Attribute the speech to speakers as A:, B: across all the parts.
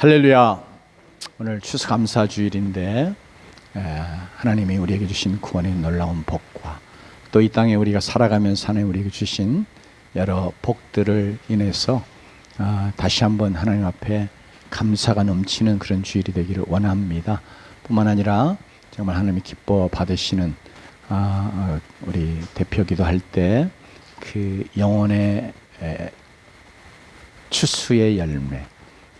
A: 할렐루야. 오늘 추수감사주일인데 하나님이 우리에게 주신 구원의 놀라운 복과 또 이 땅에 우리가 살아가면서 하나님 우리에게 주신 여러 복들을 인해서 다시 한번 하나님 앞에 감사가 넘치는 그런 주일이 되기를 원합니다. 뿐만 아니라 정말 하나님이 기뻐 받으시는 우리 대표 기도할 때 그 영혼의 추수의 열매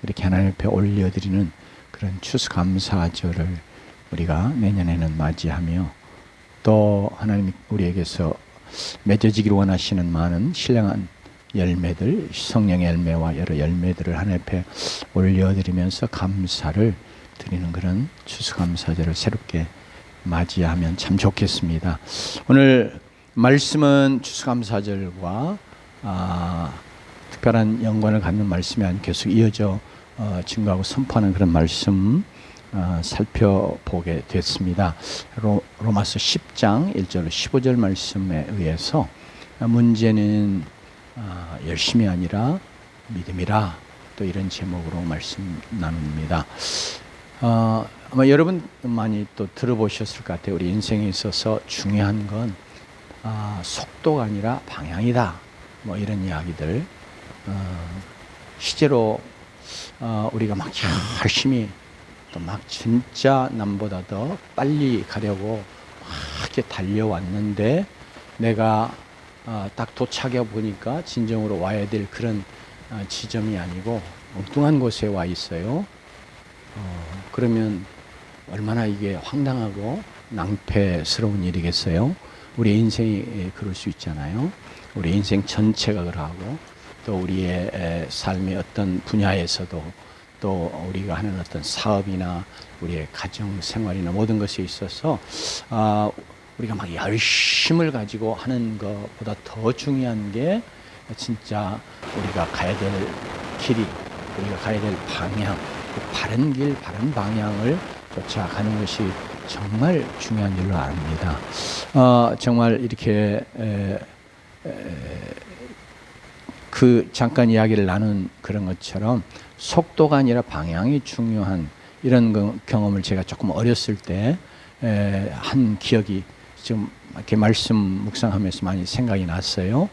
A: 이렇게 하나님 앞에 올려드리는 그런 추수감사절을 우리가 내년에는 맞이하며 또 하나님이 우리에게서 맺어지기를 원하시는 많은 신령한 열매들, 성령의 열매와 여러 열매들을 하나님 앞에 올려드리면서 감사를 드리는 그런 추수감사절을 새롭게 맞이하면 참 좋겠습니다. 오늘 말씀은 추수감사절과 특별한 연관을 갖는 말씀이 아니고 계속 이어져 증거하고 선포하는 그런 말씀 살펴보게 됐습니다. 로마서 10장 1절 15절 말씀에 의해서 문제는 열심이 아니라 믿음이라 또 이런 제목으로 말씀 나눕니다. 아마 여러분 많이 또 들어보셨을 것 같아요. 우리 인생에 있어서 중요한 건 속도가 아니라 방향이다. 뭐 이런 이야기들 실제로 우리가 막 열심히 또 막 진짜 남보다 더 빨리 가려고 막 이렇게 달려왔는데 내가 딱 도착해 보니까 진정으로 와야 될 그런 지점이 아니고 엉뚱한 곳에 와 있어요. 그러면 얼마나 이게 황당하고 낭패스러운 일이겠어요. 우리 인생이 그럴 수 있잖아요. 우리 인생 전체가 그러하고 또 우리의 삶의 어떤 분야에서도 또 우리가 하는 어떤 사업이나 우리의 가정 생활이나 모든 것에 있어서 우리가 막 열심을 가지고 하는 것보다 더 중요한 게 진짜 우리가 가야 될 길이, 우리가 가야 될 방향, 그 바른 길, 바른 방향을 쫓아가는 것이 정말 중요한 일로 압니다. 정말 이렇게 그 잠깐 이야기를 나눈 그런 것처럼 속도가 아니라 방향이 중요한 이런 경험을 제가 조금 어렸을 때 한 기억이 지금 이렇게 말씀 묵상하면서 많이 생각이 났어요.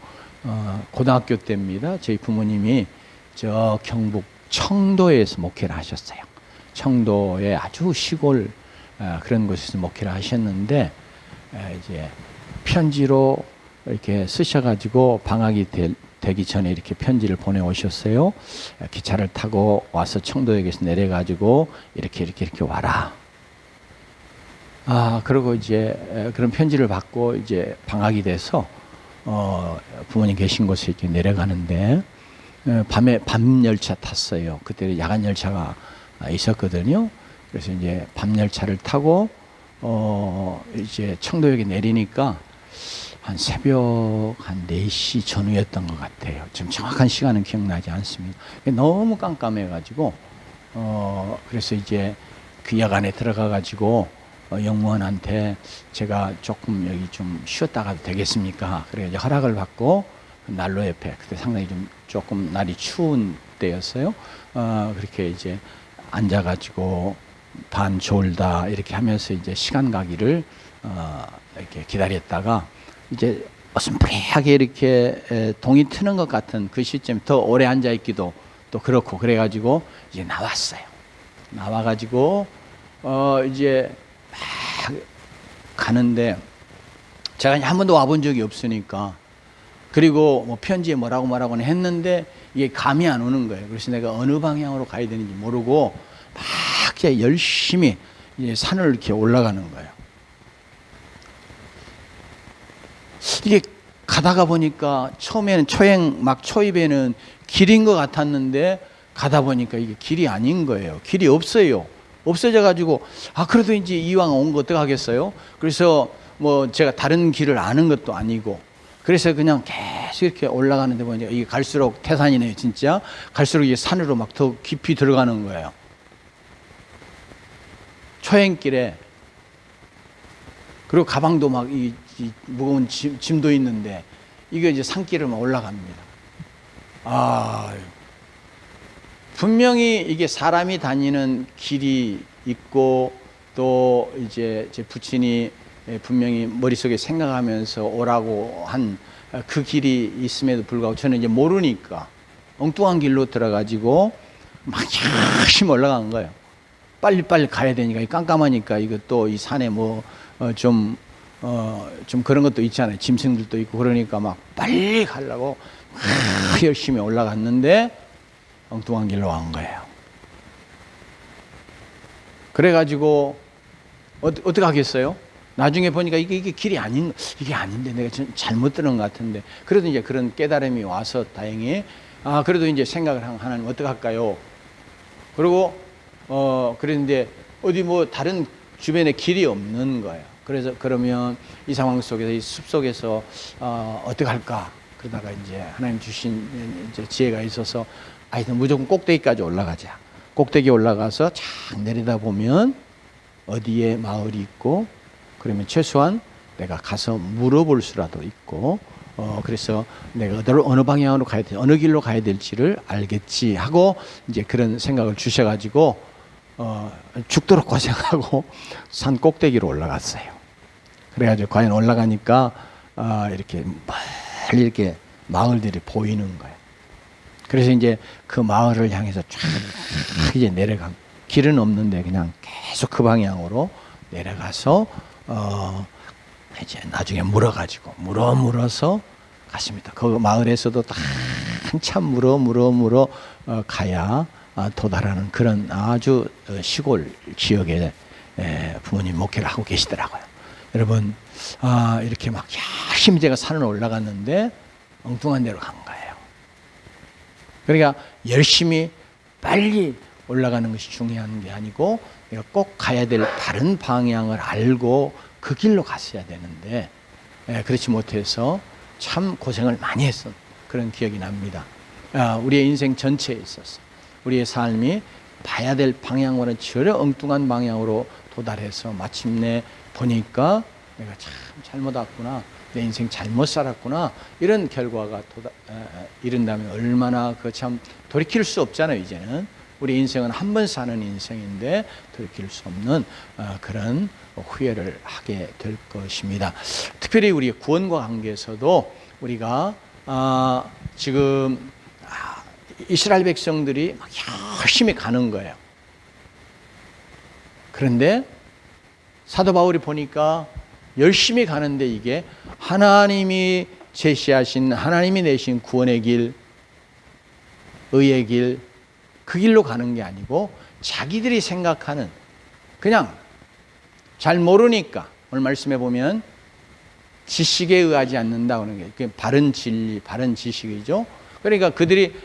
A: 고등학교 때입니다. 저희 부모님이 저 경북 청도에서 목회를 하셨어요. 청도의 아주 시골 그런 곳에서 목회를 하셨는데 이제 편지로 이렇게 쓰셔가지고 방학이 되기 전에 이렇게 편지를 보내오셨어요. 기차를 타고 와서 청도역에서 내려가지고 이렇게 와라. 그리고 이제 그런 편지를 받고 이제 방학이 돼서 부모님 계신 곳에 이렇게 내려가는데 밤에 밤 열차 탔어요. 그때 야간 열차가 있었거든요. 그래서 이제 밤 열차를 타고 이제 청도역에 내리니까 한 새벽 한 4시 전후였던 것 같아요. 지금 정확한 시간은 기억나지 않습니다. 너무 깜깜해가지고 그래서 이제 그 야간에 들어가가지고 영무원한테 제가 조금 여기 좀 쉬었다 가도 되겠습니까? 그래 이제 허락을 받고 난로 옆에 그때 상당히 좀 조금 날이 추운 때였어요. 그렇게 이제 앉아가지고 반 졸다 이렇게 하면서 이제 시간 가기를 이렇게 기다렸다가 이제 어슴푸레하게 이렇게 동이 트는 것 같은 그 시점에 더 오래 앉아 있기도 또 그렇고 그래가지고 이제 나왔어요. 나와가지고 이제 막 가는데 제가 한 번도 와본 적이 없으니까 그리고 뭐 편지에 뭐라고는 했는데 이게 감이 안 오는 거예요. 그래서 내가 어느 방향으로 가야 되는지 모르고 막 열심히 이제 산을 이렇게 올라가는 거예요. 이게 가다가 보니까 처음에는 초행 막 초입에는 길인 것 같았는데 가다 보니까 이게 길이 아닌 거예요. 길이 없어요. 없어져 가지고 그래도 이제 이왕 온 거 어떡하겠어요? 그래서 뭐 제가 다른 길을 아는 것도 아니고 그래서 그냥 계속 이렇게 올라가는데 보니까 이게 갈수록 태산이네요. 진짜 갈수록 이게 산으로 막 더 깊이 들어가는 거예요. 초행길에 그리고 가방도 막 이 무거운 짐도 있는데 이게 이제 산길을 막 올라갑니다. 분명히 이게 사람이 다니는 길이 있고 또 이제 제 부친이 분명히 머릿속에 생각하면서 오라고 한 그 길이 있음에도 불구하고 저는 이제 모르니까 엉뚱한 길로 들어가지고 막 열심히 올라간 거예요. 빨리빨리 가야 되니까 깜깜하니까 이거 또 이 산에 뭐 좀 그런 것도 있잖아요. 짐승들도 있고 그러니까 막 빨리 가려고 막 열심히 올라갔는데 엉뚱한 길로 간 거예요. 그래가지고 어떻게 하겠어요? 나중에 보니까 이게 길이 이게 아닌데 내가 잘못 들은 것 같은데 그래도 이제 그런 깨달음이 와서 다행히 그래도 이제 생각을 하나님 어떻게 할까요? 그리고 그랬는데 어디 뭐 다른 주변에 길이 없는 거예요. 그래서 그러면 이 상황 속에서 이 숲속에서 어떻게 할까? 그러다가 이제 하나님 주신 이제 지혜가 있어서 하여튼 무조건 꼭대기까지 올라가자. 꼭대기 올라가서 착 내리다 보면 어디에 마을이 있고 그러면 최소한 내가 가서 물어볼 수라도 있고 그래서 내가 어느 방향으로 가야 될지 어느 길로 가야 될지를 알겠지 하고 이제 그런 생각을 주셔가지고 죽도록 고생하고 산 꼭대기로 올라갔어요. 그래가지고 과연 올라가니까 이렇게 멀리 이렇게 마을들이 보이는 거예요. 그래서 이제 그 마을을 향해서 쫙 이제 내려간 길은 없는데 그냥 계속 그 방향으로 내려가서 이제 나중에 물어서 갔습니다. 그 마을에서도 한참 물어 가야 도달하는 그런 아주 시골 지역에 부모님 목회를 하고 계시더라고요. 여러분 이렇게 막 열심히 제가 산을 올라갔는데 엉뚱한 데로 간 거예요. 그러니까 열심히 빨리 올라가는 것이 중요한 게 아니고 내가 꼭 가야 될 다른 방향을 알고 그 길로 갔어야 되는데 그렇지 못해서 참 고생을 많이 했던 그런 기억이 납니다. 우리의 인생 전체에 있어서 우리의 삶이 봐야 될 방향과는 전혀 엉뚱한 방향으로 도달해서 마침내 보니까 내가 참 잘못 왔구나, 내 인생 잘못 살았구나 이런 결과가 이른다면 얼마나 그 참 돌이킬 수 없잖아요. 이제는 우리 인생은 한 번 사는 인생인데 돌이킬 수 없는 그런 후회를 하게 될 것입니다. 특별히 우리 구원과 관계에서도 우리가 지금 이스라엘 백성들이 막 열심히 가는 거예요. 그런데 사도 바울이 보니까 열심히 가는데 이게 하나님이 제시하신 하나님이 내신 구원의 길, 의의 길, 그 길로 가는 게 아니고 자기들이 생각하는 그냥 잘 모르니까 오늘 말씀해 보면 지식에 의하지 않는다 하는 게 바른 진리, 바른 지식이죠. 그러니까 그들이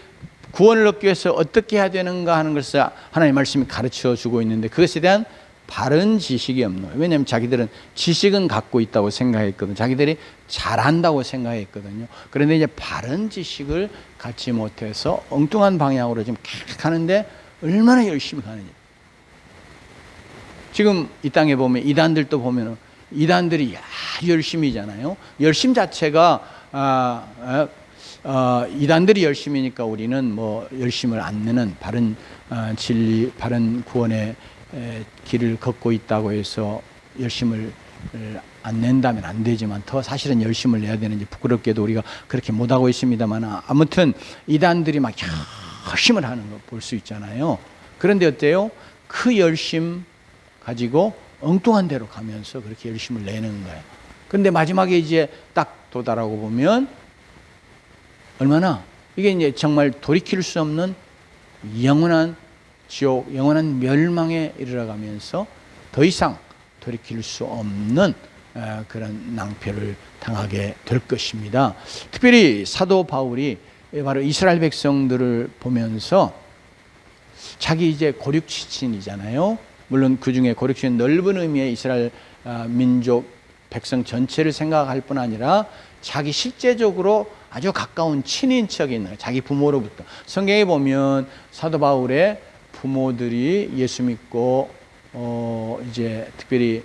A: 구원을 얻기 위해서 어떻게 해야 되는가 하는 것을 하나님의 말씀이 가르쳐 주고 있는데 그것에 대한 바른 지식이 없는 거예요. 왜냐하면 자기들은 지식은 갖고 있다고 생각했거든요. 자기들이 잘한다고 생각했거든요. 그런데 이제 바른 지식을 갖지 못해서 엉뚱한 방향으로 지금 계속 가는데 얼마나 열심히 가느냐. 지금 이 땅에 보면 이단들도 보면 이단들이 아주 열심히잖아요. 열심 자체가 이단들이 열심이니까 우리는 뭐 열심을 안 내는 바른 진리, 바른 구원의 길을 걷고 있다고 해서 열심을 안 낸다면 안 되지만 더 사실은 열심을 내야 되는지 부끄럽게도 우리가 그렇게 못하고 있습니다만 아무튼 이단들이 막 열심을 하는 거 볼 수 있잖아요. 그런데 어때요? 그 열심 가지고 엉뚱한 데로 가면서 그렇게 열심을 내는 거예요. 그런데 마지막에 이제 딱 도달하고 보면 얼마나 이게 이제 정말 돌이킬 수 없는 영원한 지옥, 영원한 멸망에 이르러가면서 더 이상 돌이킬 수 없는 그런 낭패를 당하게 될 것입니다. 특별히 사도 바울이 바로 이스라엘 백성들을 보면서 자기 이제 고륙지친이잖아요. 물론 그 중에 고륙지친 넓은 의미의 이스라엘 민족 백성 전체를 생각할 뿐 아니라 자기 실제적으로 아주 가까운 친인척인 자기 부모로부터 성경에 보면 사도 바울의 부모들이 예수 믿고 이제 특별히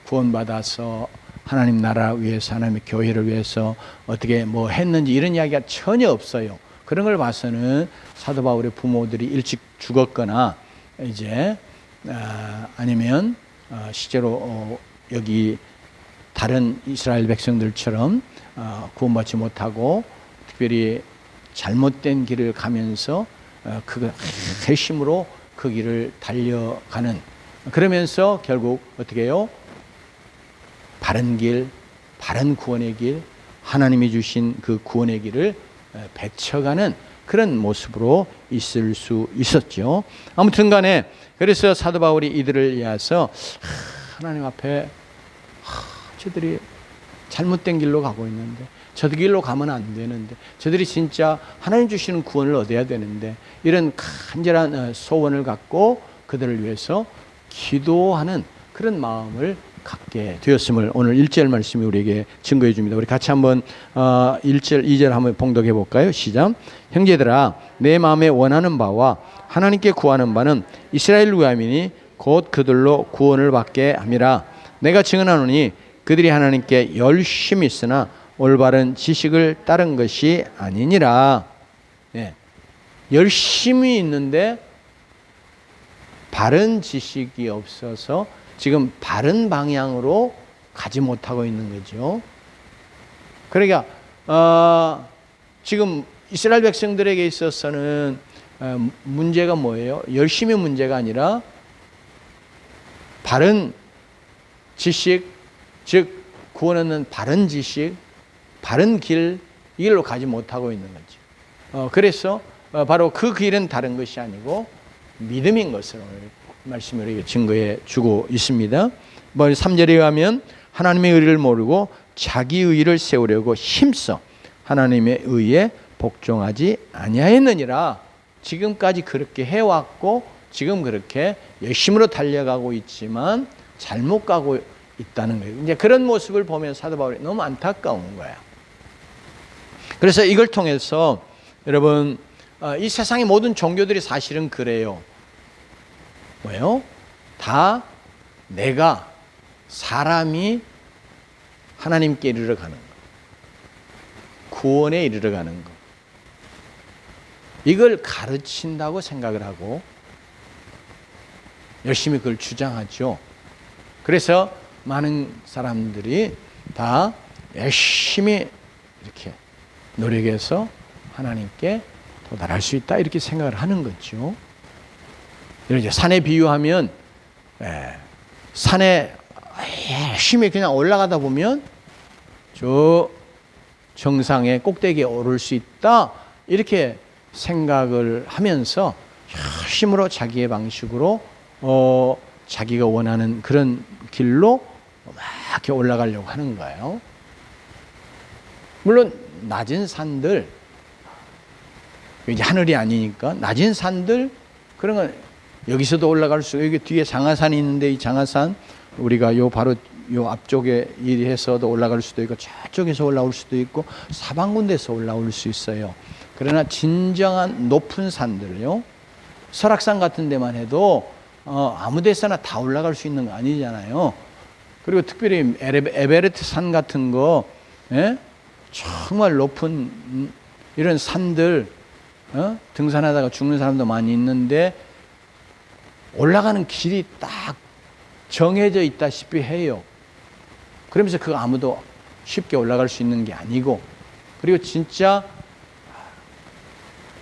A: 구원받아서 하나님 나라 위해서 하나님의 교회를 위해서 어떻게 뭐 했는지 이런 이야기가 전혀 없어요. 그런 걸 봐서는 사도 바울의 부모들이 일찍 죽었거나 이제 아니면 실제로 여기 다른 이스라엘 백성들처럼 구원받지 못하고 특별히 잘못된 길을 가면서 그 회심으로 그 길을 달려가는, 그러면서 결국 어떻게 해요? 바른 길, 바른 구원의 길, 하나님이 주신 그 구원의 길을 배쳐가는 그런 모습으로 있을 수 있었죠. 아무튼 간에 그래서 사도 바울이 이들을 위해서 하나님 앞에 저들이 잘못된 길로 가고 있는데, 저 길로 가면 안 되는데, 저들이 진짜 하나님 주시는 구원을 얻어야 되는데, 이런 간절한 소원을 갖고 그들을 위해서 기도하는 그런 마음을 갖게 되었음을 오늘 1절 말씀이 우리에게 증거해 줍니다. 우리 같이 한번 1절, 2절 한번 봉독해 볼까요? 시작. 형제들아, 내 마음에 원하는 바와 하나님께 구하는 바는 이스라엘 유아민이 곧 그들로 구원을 받게 함이라. 내가 증언하노니 그들이 하나님께 열심히 있으나 올바른 지식을 따른 것이 아니니라. 예. 열심히 있는데 바른 지식이 없어서 지금 바른 방향으로 가지 못하고 있는 거죠. 그러니까 지금 이스라엘 백성들에게 있어서는 문제가 뭐예요? 열심히 문제가 아니라 바른 지식, 즉 구원 얻는 바른 지식, 바른 길, 이 길로 가지 못하고 있는 거죠. 그래서 바로 그 길은 다른 것이 아니고 믿음인 것을 오늘 말씀을 우리에게 증거해 주고 있습니다. 3절에 의하면 하나님의 의를 모르고 자기 의를 세우려고 힘써 하나님의 의에 복종하지 아니하였느니라. 지금까지 그렇게 해왔고 지금 그렇게 열심으로 달려가고 있지만 잘못 가고 있다는 거예요. 이제 그런 모습을 보면 사도 바울이 너무 안타까운 거예요. 그래서 이걸 통해서 여러분, 이 세상의 모든 종교들이 사실은 그래요. 뭐예요? 다 내가, 사람이 하나님께 이르러 가는 거, 구원에 이르러 가는 거, 이걸 가르친다고 생각을 하고 열심히 그걸 주장하죠. 그래서 많은 사람들이 다 열심히 이렇게 노력해서 하나님께 도달할 수 있다, 이렇게 생각을 하는 거죠. 이제 산에 비유하면, 산에 열심히 그냥 올라가다 보면 저 정상의 꼭대기에 오를 수 있다, 이렇게 생각을 하면서 열심으로 자기의 방식으로 자기가 원하는 그런 길로 막 이렇게 올라가려고 하는 거예요. 물론 낮은 산들, 이제 하늘이 아니니까 낮은 산들, 그런 건 여기서도 올라갈 수, 여기 뒤에 장하산이 있는데 이 장하산 우리가 요 바로 요 앞쪽에 일해서도 올라갈 수도 있고 저쪽에서 올라올 수도 있고 사방군데서 올라올 수 있어요. 그러나 진정한 높은 산들요, 설악산 같은 데만 해도 아무 데서나 다 올라갈 수 있는 거 아니잖아요. 그리고 특별히 에베레스트 산 같은 거, 정말 높은 이런 산들, 등산하다가 죽는 사람도 많이 있는데 올라가는 길이 딱 정해져 있다시피 해요. 그러면서 그거 아무도 쉽게 올라갈 수 있는 게 아니고, 그리고 진짜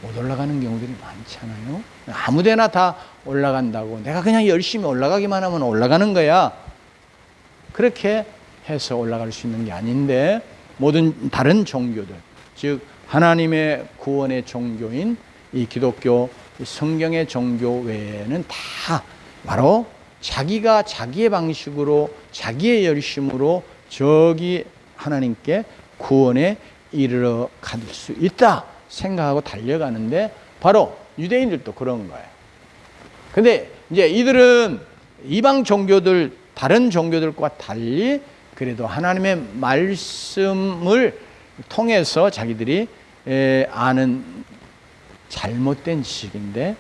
A: 못 올라가는 경우들이 많잖아요. 아무데나 다 올라간다고, 내가 그냥 열심히 올라가기만 하면 올라가는 거야, 그렇게 해서 올라갈 수 있는 게 아닌데, 모든 다른 종교들, 즉 하나님의 구원의 종교인 이 기독교, 성경의 종교 외에는 다 바로 자기가 자기의 방식으로 자기의 열심으로 저기 하나님께 구원에 이르러 갈 수 있다 생각하고 달려가는데, 바로 유대인들도 그런 거예요. 근데 이제 이들은 이방 종교들, 다른 종교들과 달리 그래도 하나님의 말씀을 통해서 자기들이 아는 잘못된 지식인데,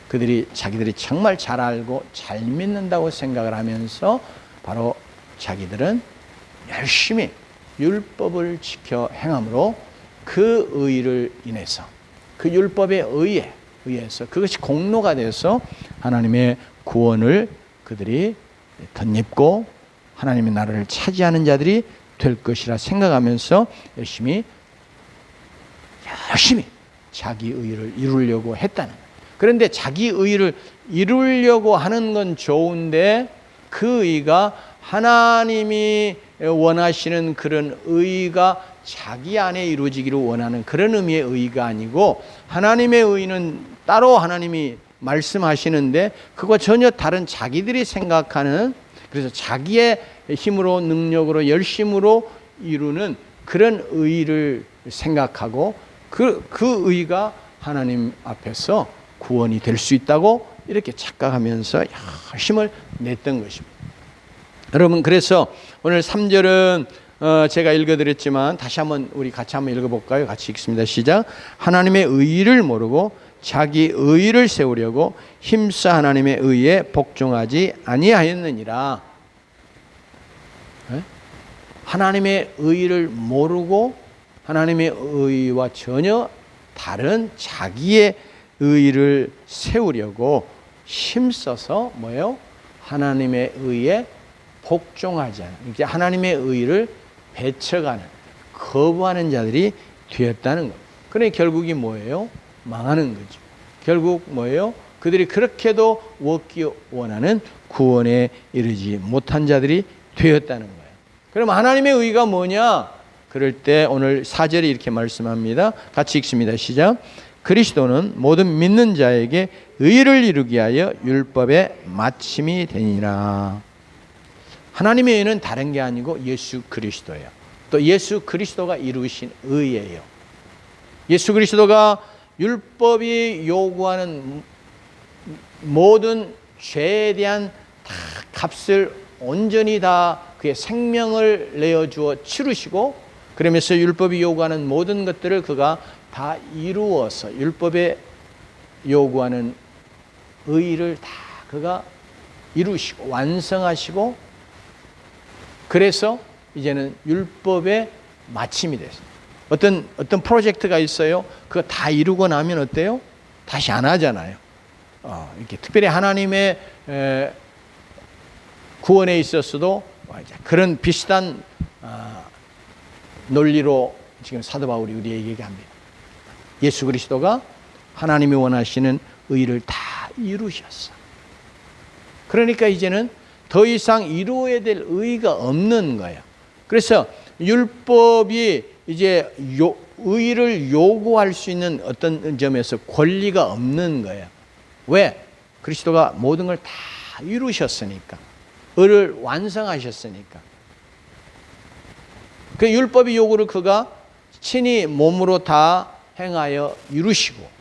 A: 그들이 자기들이 정말 잘 알고 잘 믿는다고 생각을 하면서 바로 자기들은 열심히 율법을 지켜 행함으로 그 의를 인해서 그 율법에 의해서 그것이 공로가 돼서 하나님의 구원을 그들이 덧입고 하나님의 나라를 차지하는 자들이 될 것이라 생각하면서 열심히 자기 의를 이루려고 했다는 거예요. 그런데 자기 의를 이루려고 하는 건 좋은데 그 의가 하나님이 원하시는 그런 의가 자기 안에 이루어지기를 원하는 그런 의미의 의가 아니고, 하나님의 의는 따로 하나님이 말씀하시는데 그거 전혀 다른 자기들이 생각하는, 그래서 자기의 힘으로 능력으로 열심으로 이루는 그런 의를 생각하고 그 의가 하나님 앞에서 구원이 될 수 있다고 이렇게 착각하면서 힘을 냈던 것입니다. 여러분, 그래서 오늘 3절은 제가 읽어드렸지만 다시 한번 우리 같이 한번 읽어볼까요? 같이 읽습니다. 시작. 하나님의 의를 모르고 자기 의를 세우려고 힘써 하나님의 의에 복종하지 아니하였느니라. 하나님의 의를 모르고 하나님의 의와 전혀 다른 자기의 의를 세우려고 힘써서 뭐예요? 하나님의 의에 복종하지 않아. 이제 하나님의 의를 배척하는, 거부하는 자들이 되었다는 겁니다. 그러니 결국이 뭐예요? 망하는 거죠. 결국 뭐예요? 그들이 그렇게도 얻기 원하는 구원에 이르지 못한 자들이 되었다는 거예요. 그럼 하나님의 의가 뭐냐? 그럴 때 오늘 4절에 이렇게 말씀합니다. 같이 읽습니다. 시작. 그리스도는 모든 믿는 자에게 의를 이루기 하여 율법의 마침이 되니라. 하나님의 의는 다른 게 아니고 예수 그리스도예요. 또 예수 그리스도가 이루신 의예요. 예수 그리스도가 율법이 요구하는 모든 죄에 대한 다 값을 온전히 다 그의 생명을 내어주어 치르시고, 그러면서 율법이 요구하는 모든 것들을 그가 다 이루어서 율법에 요구하는 의를 다 그가 이루시고 완성하시고, 그래서 이제는 율법의 마침이 됐어요. 어떤 프로젝트가 있어요. 그거 다 이루고 나면 어때요? 다시 안 하잖아요. 이렇게 특별히 하나님의 구원에 있어서도 그런 비슷한 논리로 지금 사도 바울이 우리에게 얘기합니다. 예수 그리스도가 하나님이 원하시는 의를 다 이루셨어. 그러니까 이제는 더 이상 이루어야 될 의의가 없는 거예요. 그래서 율법이 이제 의를 요구할 수 있는 어떤 점에서 권리가 없는 거예요. 왜? 그리스도가 모든 걸 다 이루셨으니까. 의를 완성하셨으니까. 그 율법의 요구를 그가 친히 몸으로 다 행하여 이루시고,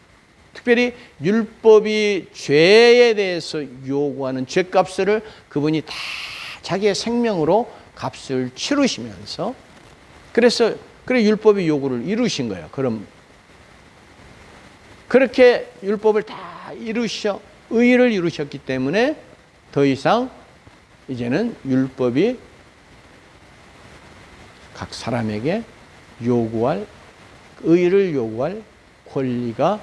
A: 특별히 율법이 죄에 대해서 요구하는 죄값을 그분이 다 자기의 생명으로 값을 치르시면서, 그래서 율법의 요구를 이루신 거예요. 그럼 그렇게 율법을 다 이루셔 의를 이루셨기 때문에 더 이상 이제는 율법이 각 사람에게 의를 요구할 권리가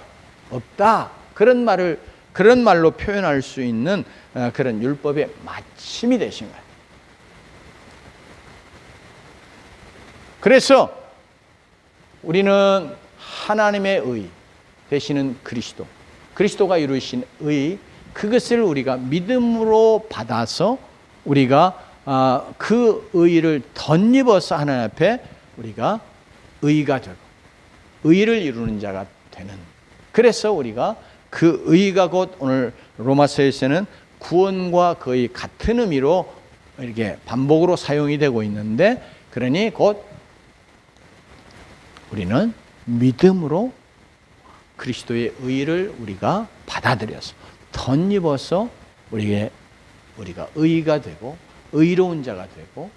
A: 없다. 그런 말로 표현할 수 있는 그런 율법의 마침이 되신 거예요. 그래서 우리는 하나님의 의 되시는 그리스도가 이루신 의, 그것을 우리가 믿음으로 받아서 우리가 그 의를 덧입어서 하나님 앞에 우리가 의가 되고 의를 이루는 자가 되는, 그래서 우리가 그 의가 곧 오늘 로마서에서는 구원과 거의 같은 의미로 이렇게 반복으로 사용이 되고 있는데, 그러니 곧 우리는 믿음으로 그리스도의 의를 우리가 받아들여서 덧입어서 우리가 의가 되고 의로운 자가 되고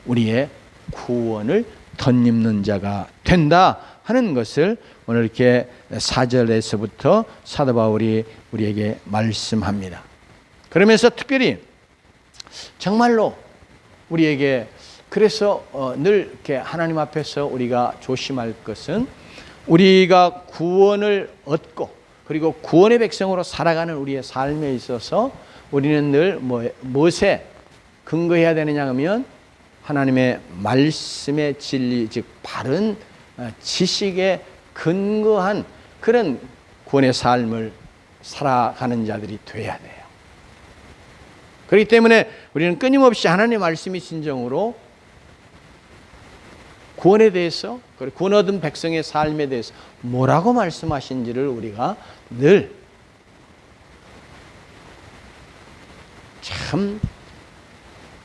A: 우리의 구원을 덧입는 자가 된다 하는 것을 오늘 이렇게 4절에서부터 사도 바울이 우리에게 말씀합니다. 그러면서 특별히 정말로 우리에게, 그래서 늘 이렇게 하나님 앞에서 우리가 조심할 것은 우리가 구원을 얻고 그리고 구원의 백성으로 살아가는 우리의 삶에 있어서 우리는 늘 무엇에 근거해야 되느냐 하면 하나님의 말씀의 진리, 즉 바른 지식에 근거한 그런 구원의 삶을 살아가는 자들이 돼야 돼요. 그렇기 때문에 우리는 끊임없이 하나님의 말씀이 진정으로 구원에 대해서, 그리고 구원 얻은 백성의 삶에 대해서 뭐라고 말씀하신지를 우리가 늘 참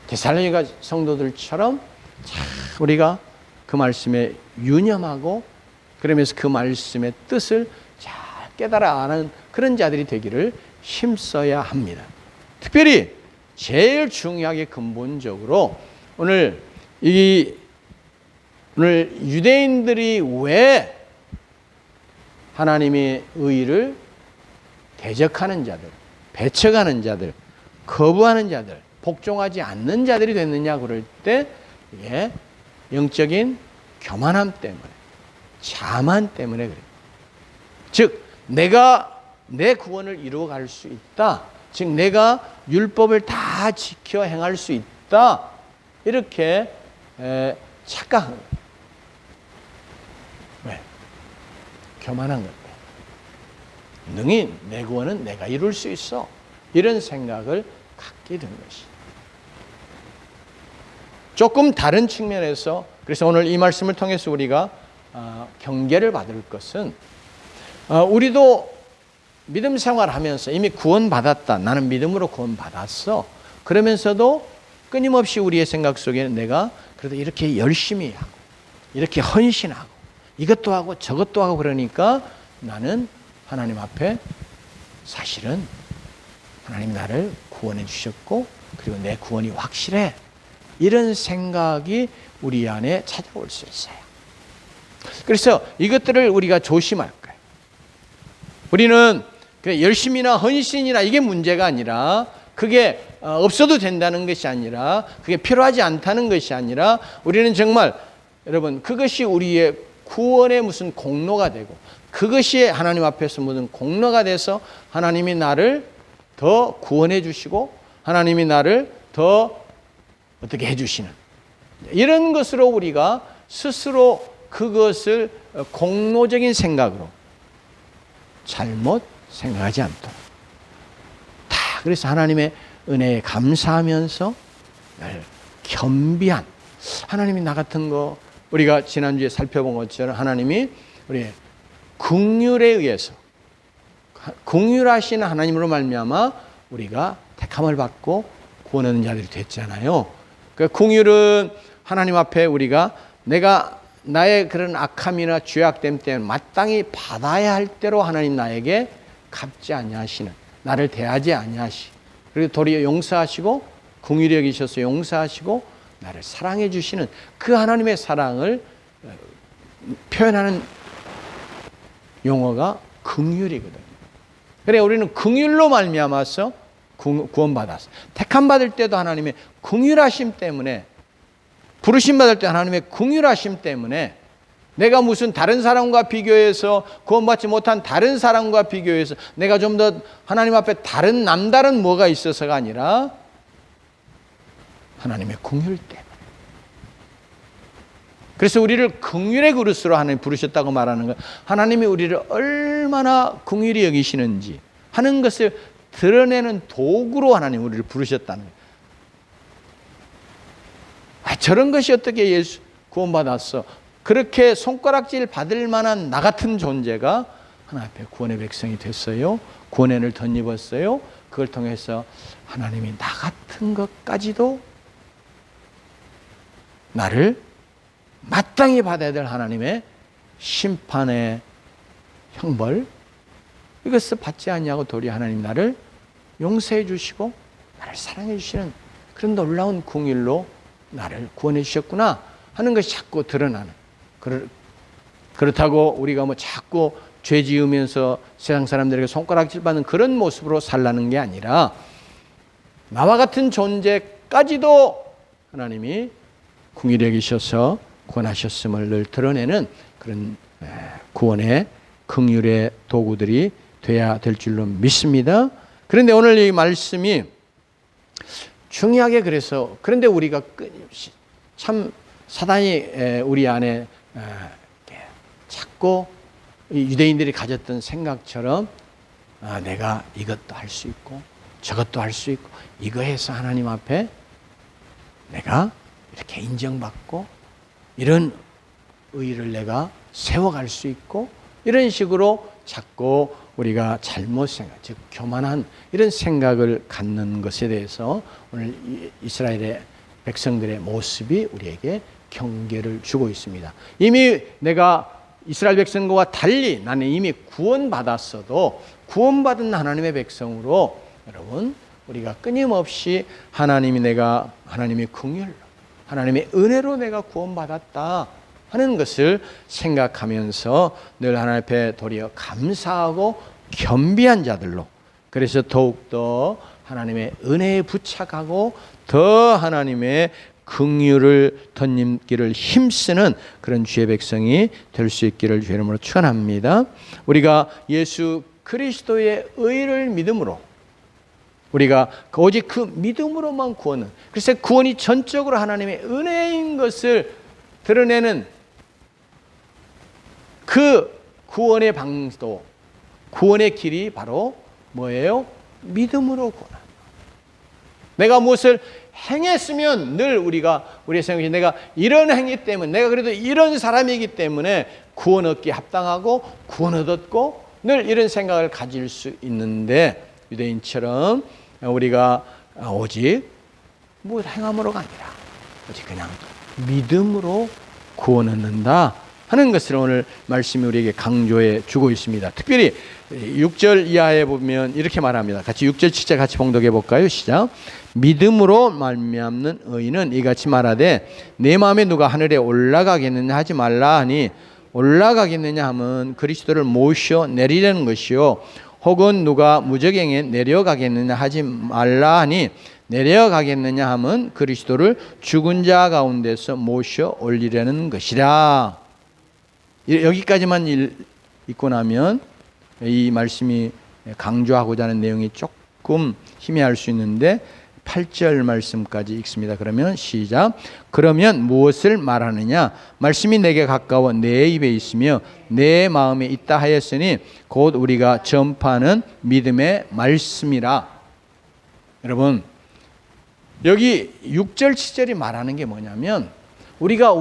A: 데살로니가 성도들처럼 참 우리가 그 말씀에 유념하고 그러면서 그 말씀의 뜻을 잘 깨달아 아는 그런 자들이 되기를 힘써야 합니다. 특별히 제일 중요하게 근본적으로 오늘 유대인들이 왜 하나님의 의를 대적하는 자들, 배척하는 자들, 거부하는 자들, 복종하지 않는 자들이 됐느냐 그럴 때 이게 영적인 교만함 때문에, 자만 때문에 그래요. 즉 내가 내 구원을 이루어갈 수 있다. 즉 내가 율법을 다 지켜 행할 수 있다. 이렇게 착각한 거예요. 왜? 교만한 거예요. 능히 내 구원은 내가 이룰 수 있어. 이런 생각을 갖게 된 것이. 조금 다른 측면에서 그래서 오늘 이 말씀을 통해서 우리가 경계를 받을 것은 우리도 믿음 생활하면서 이미 구원받았다. 나는 믿음으로 구원받았어. 그러면서도 끊임없이 우리의 생각 속에 내가 그래도 이렇게 열심히 하고 이렇게 헌신하고 이것도 하고 저것도 하고 그러니까 나는 하나님 앞에 사실은 하나님 나를 구원해 주셨고 그리고 내 구원이 확실해. 이런 생각이 우리 안에 찾아올 수 있어요. 그래서 이것들을 우리가 조심할 거예요. 우리는 열심이나 헌신이나 이게 문제가 아니라 그게 없어도 된다는 것이 아니라 그게 필요하지 않다는 것이 아니라 우리는 정말 여러분 그것이 우리의 구원의 무슨 공로가 되고 그것이 하나님 앞에서 무슨 공로가 돼서 하나님이 나를 더 구원해 주시고 하나님이 나를 더 어떻게 해 주시는 이런 것으로 우리가 스스로 그것을 공로적인 생각으로 잘못 생각하지 않도록 다 그래서 하나님의 은혜에 감사하면서 겸비한 하나님이 나 같은 거 우리가 지난주에 살펴본 것처럼 하나님이 우리의 긍휼에 의해서 긍휼하신 하나님으로 말미암아 우리가 택함을 받고 구원 얻는 자들이 됐잖아요. 그 긍휼은 하나님 앞에 우리가 내가 나의 그런 악함이나 죄악됨 때문에 마땅히 받아야 할 대로 하나님 나에게 갚지 아니하시는 나를 대하지 아니하시 그리고 도리어 용서하시고 긍휼히 여기셔서 용서하시고 나를 사랑해 주시는 그 하나님의 사랑을 표현하는 용어가 긍휼이거든요. 그래 우리는 긍휼로 말미암아서 구원받았어. 택함 받을 때도 하나님의 긍휼하심 때문에 부르심 받을 때 하나님의 긍휼하심 때문에 내가 무슨 다른 사람과 비교해서 구원받지 못한 다른 사람과 비교해서 내가 좀 더 하나님 앞에 남다른 뭐가 있어서가 아니라 하나님의 긍휼 때문에. 그래서 우리를 긍휼의 그릇으로 하나님 부르셨다고 말하는 것. 하나님이 우리를 얼마나 긍휼히 여기시는지 하는 것을 드러내는 도구로 하나님 우리를 부르셨다는 거예요. 저런 것이 어떻게 예수 구원받았어? 그렇게 손가락질 받을 만한 나 같은 존재가 하나님 앞에 구원의 백성이 됐어요. 구원을 덧입었어요. 그걸 통해서 하나님이 나 같은 것까지도 나를 마땅히 받아야 될 하나님의 심판의 형벌 이것을 받지 않냐고 도리어 하나님 나를 용서해 주시고 나를 사랑해 주시는 그런 놀라운 긍휼로 나를 구원해 주셨구나 하는 것이 자꾸 드러나는 그렇다고 우리가 뭐 자꾸 죄 지으면서 세상 사람들에게 손가락질 받는 그런 모습으로 살라는 게 아니라 나와 같은 존재까지도 하나님이 긍휼히 여기셔서 구원하셨음을 늘 드러내는 그런 구원의 긍휼의 도구들이 돼야 될 줄로 믿습니다. 그런데 오늘 이 말씀이 중요하게 그런데 우리가 끊임없이 참 사단이 우리 안에 자꾸 유대인들이 가졌던 생각처럼 내가 이것도 할 수 있고 저것도 할 수 있고 이거 해서 하나님 앞에 내가 이렇게 인정받고 이런 의의를 내가 세워갈 수 있고 이런 식으로 자꾸 우리가 잘못 생각, 즉 교만한 이런 생각을 갖는 것에 대해서 오늘 이스라엘의 백성들의 모습이 우리에게 경계를 주고 있습니다. 이미 내가 이스라엘 백성과 달리 나는 이미 구원받았어도 구원받은 하나님의 백성으로 여러분 우리가 끊임없이 하나님의 긍휼로 하나님의 은혜로 내가 구원받았다 하는 것을 생각하면서 늘 하나님 앞에 도리어 감사하고 겸비한 자들로 그래서 더욱더 하나님의 은혜에 부착하고 더 하나님의 긍휼을 덧입기를 힘쓰는 그런 주의 백성이 될 수 있기를 주의 이름으로 축원합니다. 우리가 예수 그리스도의 의를 믿음으로 우리가 오직 그 믿음으로만 구원은 그래서 구원이 전적으로 하나님의 은혜인 것을 드러내는 그 구원의 방도 구원의 길이 바로 뭐예요? 믿음으로 구원합니다. 내가 무엇을 행했으면 늘 우리의 생각이 내가 이런 행위 때문에 내가 그래도 이런 사람이기 때문에 구원 얻기에 합당하고 구원 얻었고 늘 이런 생각을 가질 수 있는데 유대인처럼 우리가 오직 뭐 행함으로가 아니라 오직 그냥 믿음으로 구원 얻는다 하는 것을 오늘 말씀이 우리에게 강조해 주고 있습니다. 특별히 6절 이하에 보면 이렇게 말합니다. 같이 6절 7절 같이 봉독해 볼까요? 시작. 믿음으로 말미암는 의인은 이같이 말하되 내 마음에 누가 하늘에 올라가겠느냐 하지 말라 하니 올라가겠느냐 하면 그리스도를 모셔 내리려는 것이요 혹은 누가 무저갱에 내려가겠느냐 하지 말라 하니 내려가겠느냐 하면 그리스도를 죽은 자 가운데서 모셔 올리려는 것이라. 여기까지만 읽고 나면 이 말씀이 강조하고자 하는 내용이 조금 희미할 수 있는데 8절 말씀까지 읽습니다. 그러면 시작. 그러면 무엇을 말하느냐? 말씀이 내게 가까워 내 입에 있으며 내 마음에 있다 하였으니 곧 우리가 전파하는 믿음의 말씀이라. 여러분 여기 6절 7절이 말하는 게 뭐냐면 우리가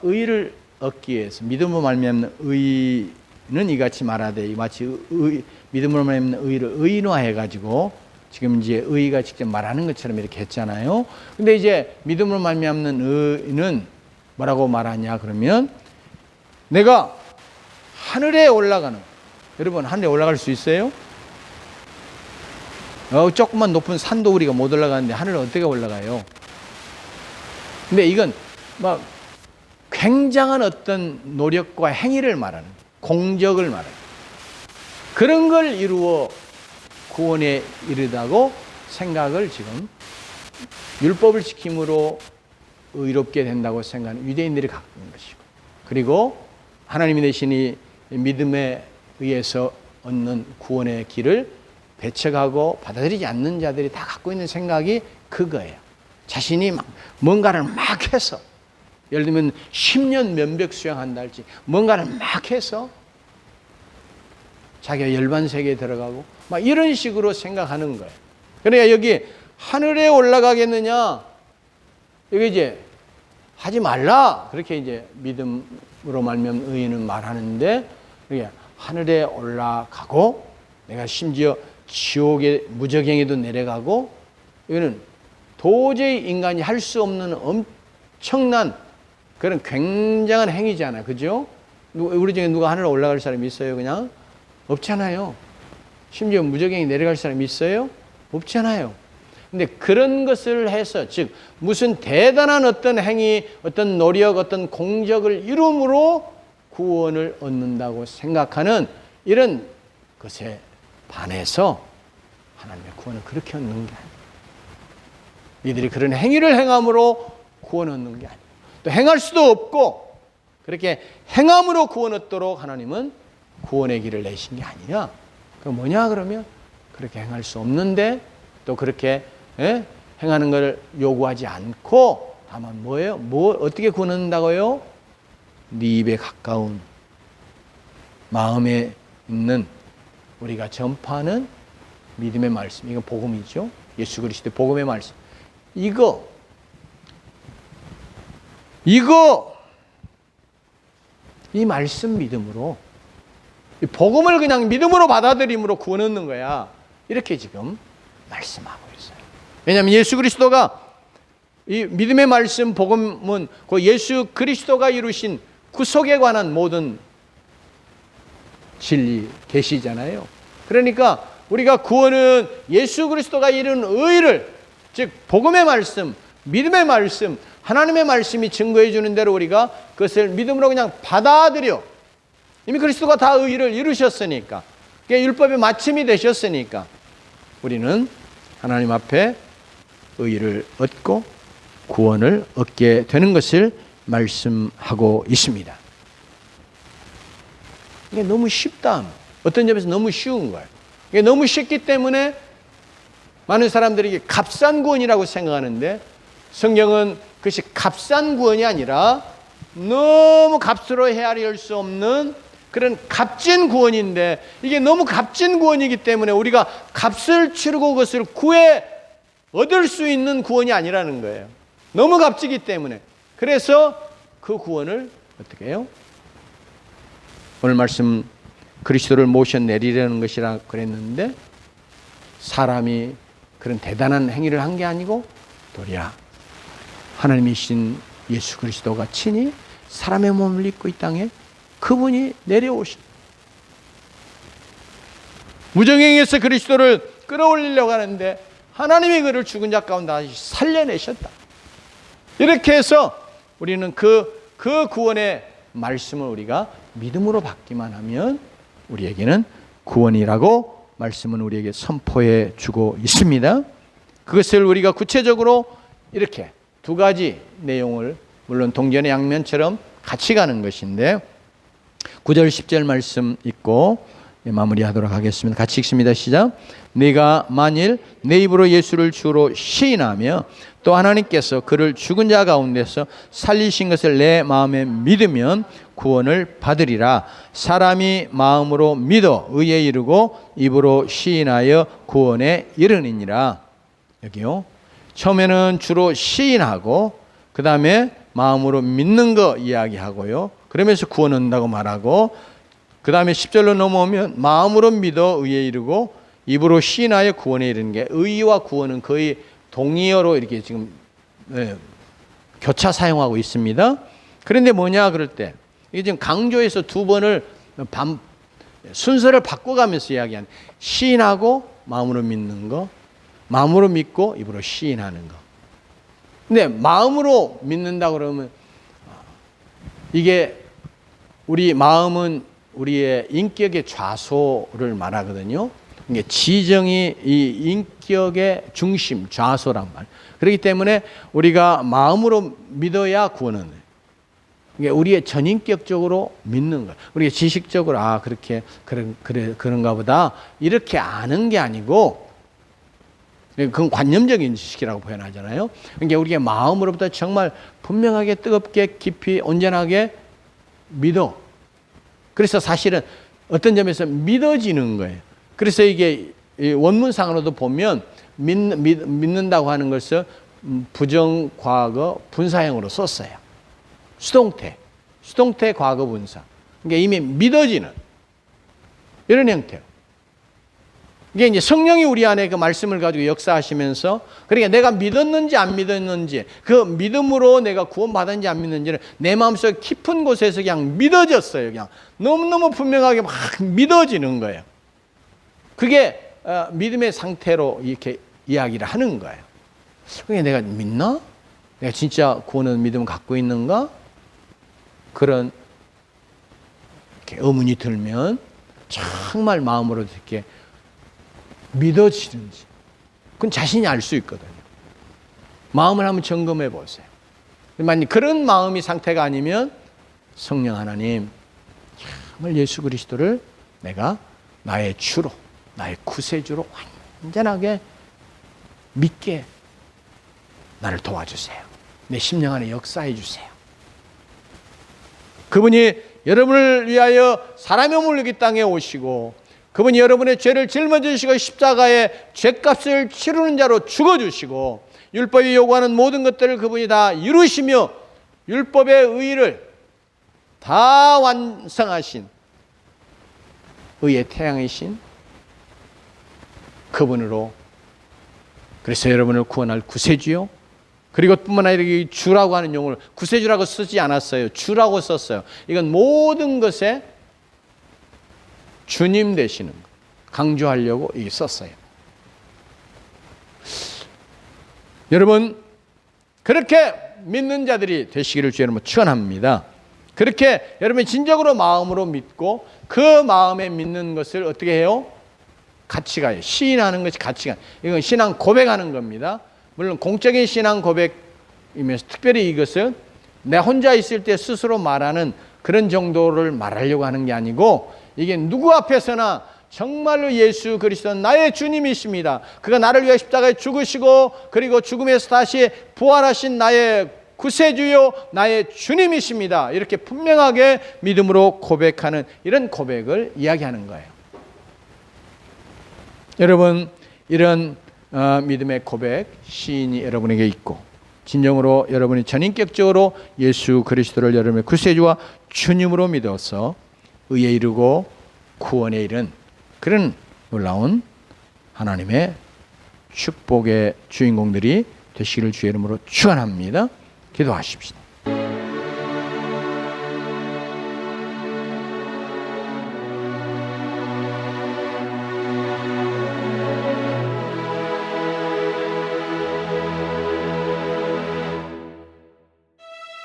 A: 의를 얻기 위해서 믿음으로 말미암는 의는 이같이 말하되 마치 믿음으로 말미암는 의를 의인화해 가지고 지금 이제 의가 직접 말하는 것처럼 이렇게 했잖아요. 근데 이제 믿음으로 말미암는 의는 뭐라고 말하냐 그러면 내가 하늘에 올라가는 여러분 하늘에 올라갈 수 있어요? 조금만 높은 산도 우리가 못 올라가는데 하늘에 어떻게 올라가요? 근데 이건 막 굉장한 어떤 노력과 행위를 말하는 공적을 말하는 그런 걸 이루어 구원에 이르다고 생각을 지금 율법을 지킴으로 의롭게 된다고 생각하는 유대인들이 갖고 있는 것이고 그리고 하나님이 되시니 믿음에 의해서 얻는 구원의 길을 배척하고 받아들이지 않는 자들이 다 갖고 있는 생각이 그거예요. 자신이 뭔가를 막 해서 예를 들면 10년 면벽 수행한다 할지 뭔가를 막 해서 자기가 열반세계에 들어가고 막 이런 식으로 생각하는 거예요. 그러니까 여기 하늘에 올라가겠느냐 여기 이제 하지 말라 그렇게 이제 믿음으로 말미암는 의인은 말하는데 이게 하늘에 올라가고 내가 심지어 지옥의 무저갱에도 내려가고 이거는 도저히 인간이 할 수 없는 엄청난 그런 굉장한 행위잖아요. 그죠? 우리 중에 누가 하늘에 올라갈 사람이 있어요? 그냥? 없잖아요. 심지어 무저갱이 내려갈 사람이 있어요? 없잖아요. 근데 그런 것을 해서 즉 무슨 대단한 어떤 행위, 어떤 노력, 어떤 공적을 이룸으로 구원을 얻는다고 생각하는 이런 것에 반해서 하나님의 구원을 그렇게 얻는 게 아니에요. 이들이 그런 행위를 행함으로 구원 얻는 게 아니에요. 또 행할 수도 없고 그렇게 행함으로 구원 얻도록 하나님은 구원의 길을 내신 게 아니냐. 그 뭐냐 그러면 그렇게 행할 수 없는데 또 그렇게 행하는 걸 요구하지 않고 다만 뭐예요? 어떻게 구원 얻는다고요? 네 입에 가까운 마음에 있는 우리가 전파하는 믿음의 말씀. 이건 복음이죠. 예수 그리스도의 복음의 말씀. 이거 이 말씀 믿음으로 이 복음을 그냥 믿음으로 받아들임으로 구원 얻는 거야. 이렇게 지금 말씀하고 있어요. 왜냐하면 예수 그리스도가 이 믿음의 말씀 복음은 그 예수 그리스도가 이루신 구속에 관한 모든 진리 계시잖아요. 그러니까 우리가 구원은 예수 그리스도가 이룬 의를, 즉 복음의 말씀, 믿음의 말씀, 하나님의 말씀이 증거해 주는 대로 우리가 그것을 믿음으로 그냥 받아들여. 이미 그리스도가 다 의를 이루셨으니까, 율법의 마침이 되셨으니까 우리는 하나님 앞에 의를 얻고 구원을 얻게 되는 것을 말씀하고 있습니다. 이게 너무 쉽다. 어떤 점에서 너무 쉬운 거예요. 이게 너무 쉽기 때문에 많은 사람들이 이게 값싼 구원이라고 생각하는데, 성경은 그것이 값싼 구원이 아니라 너무 값으로 헤아릴 수 없는 그런 값진 구원인데, 이게 너무 값진 구원이기 때문에 우리가 값을 치르고 그것을 구해 얻을 수 있는 구원이 아니라는 거예요. 너무 값지기 때문에. 그래서 그 구원을 어떻게 해요? 오늘 말씀 그리스도를 모셔 내리려는 것이라 그랬는데, 사람이 그런 대단한 행위를 한 게 아니고 도리어 하나님이신 예수 그리스도가 친히 사람의 몸을 입고 이 땅에 그분이 내려오신, 무정행에서 그리스도를 끌어올리려고 하는데 하나님이 그를 죽은 자 가운데 다시 살려내셨다. 이렇게 해서 우리는 그 구원의 말씀을 우리가 믿음으로 받기만 하면 우리에게는 구원이라고 말씀은 우리에게 선포해 주고 있습니다. 그것을 우리가 구체적으로 이렇게 두 가지 내용을, 물론 동전의 양면처럼 같이 가는 것인데, 9절 10절 말씀 읽고 마무리하도록 하겠습니다. 같이 읽습니다. 시작. 네가 만일 내 입으로 예수를 주로 시인하며 또 하나님께서 그를 죽은 자 가운데서 살리신 것을 내 마음에 믿으면 구원을 받으리라. 사람이 마음으로 믿어 의에 이르고 입으로 시인하여 구원에 이르느니라. 여기요. 처음에는 주로 시인하고 그 다음에 마음으로 믿는 거 이야기하고요. 그러면서 구원 얻는다고 말하고, 그 다음에 10절로 넘어오면 마음으로 믿어 의에 이르고 입으로 시인하여 구원에 이르는 게, 의와 구원은 거의 동의어로 이렇게 지금 교차 사용하고 있습니다. 그런데 뭐냐 그럴 때, 이게 지금 강조해서 두 번을 순서를 바꿔가면서 이야기한, 시인하고 마음으로 믿는 거, 마음으로 믿고 입으로 시인하는 거. 근데 마음으로 믿는다 그러면 이게, 우리 마음은 우리의 인격의 좌소를 말하거든요. 이게 지정이 이 인격의 중심, 좌소란 말. 그렇기 때문에 우리가 마음으로 믿어야 구원은, 이게 우리의 전인격적으로 믿는 거예요. 우리가 지식적으로 그렇게 그런가 보다 이렇게 아는 게 아니고, 그건 관념적인 지식이라고 표현하잖아요. 그러니까 우리가 마음으로부터 정말 분명하게 뜨겁게 깊이 온전하게 믿어. 그래서 사실은 어떤 점에서 믿어지는 거예요. 그래서 이게 원문상으로도 보면 믿는다고 하는 것을 부정과거 분사형으로 썼어요. 수동태 과거 분사. 그러니까 이미 믿어지는 이런 형태요. 이게 이제 성령이 우리 안에 그 말씀을 가지고 역사하시면서, 그러니까 내가 믿었는지 안 믿었는지, 그 믿음으로 내가 구원받았는지 안 믿는지를 내 마음속 깊은 곳에서 그냥 믿어졌어요. 그냥 너무너무 분명하게 막 믿어지는 거예요. 그게 믿음의 상태로 이렇게 이야기를 하는 거예요. 그게 내가 믿나? 내가 진짜 구원의 믿음을 갖고 있는가? 그런 이렇게 의문이 들면 정말 마음으로 이렇게 믿어지는지, 그건 자신이 알 수 있거든요. 마음을 한번 점검해 보세요. 만약 그런 마음이 상태가 아니면 성령 하나님, 정말 예수 그리스도를 내가 나의 주로, 나의 구세주로 완전하게 믿게 나를 도와주세요. 내 심령 안에 역사해 주세요. 그분이 여러분을 위하여 사람의 몸을 이 땅에 오시고, 그분이 여러분의 죄를 짊어지시고 십자가에 죄값을 치르는 자로 죽어주시고, 율법이 요구하는 모든 것들을 그분이 다 이루시며 율법의 의를 다 완성하신 의의 태양이신 그분으로, 그래서 여러분을 구원할 구세주요, 그리고 뿐만 아니라 이 주라고 하는 용어를 구세주라고 쓰지 않았어요. 주라고 썼어요. 이건 모든 것에 주님 되시는 것, 강조하려고 이게 썼어요. 여러분, 그렇게 믿는 자들이 되시기를 주의 이름으로 축원합니다. 그렇게 여러분이 진정으로 마음으로 믿고 그 마음에 믿는 것을 어떻게 해요? 같이 가요. 시인하는 것이 같이 가요. 이건 신앙 고백하는 겁니다. 물론 공적인 신앙 고백이면서 특별히 이것은 내 혼자 있을 때 스스로 말하는 그런 정도를 말하려고 하는 게 아니고, 이게 누구 앞에서나 정말로 예수 그리스도는 나의 주님이십니다. 그가 나를 위해 십자가에 죽으시고 그리고 죽음에서 다시 부활하신 나의 구세주요 나의 주님이십니다. 이렇게 분명하게 믿음으로 고백하는 이런 고백을 이야기하는 거예요. 여러분, 이런 믿음의 고백 시인이 여러분에게 있고, 진정으로 여러분이 전인격적으로 예수 그리스도를 여러분의 구세주와 주님으로 믿어서 의에 이르고 구원에 이른 그런 놀라운 하나님의 축복의 주인공들이 되시기를 주의 이름으로 축원합니다. 기도하십시다.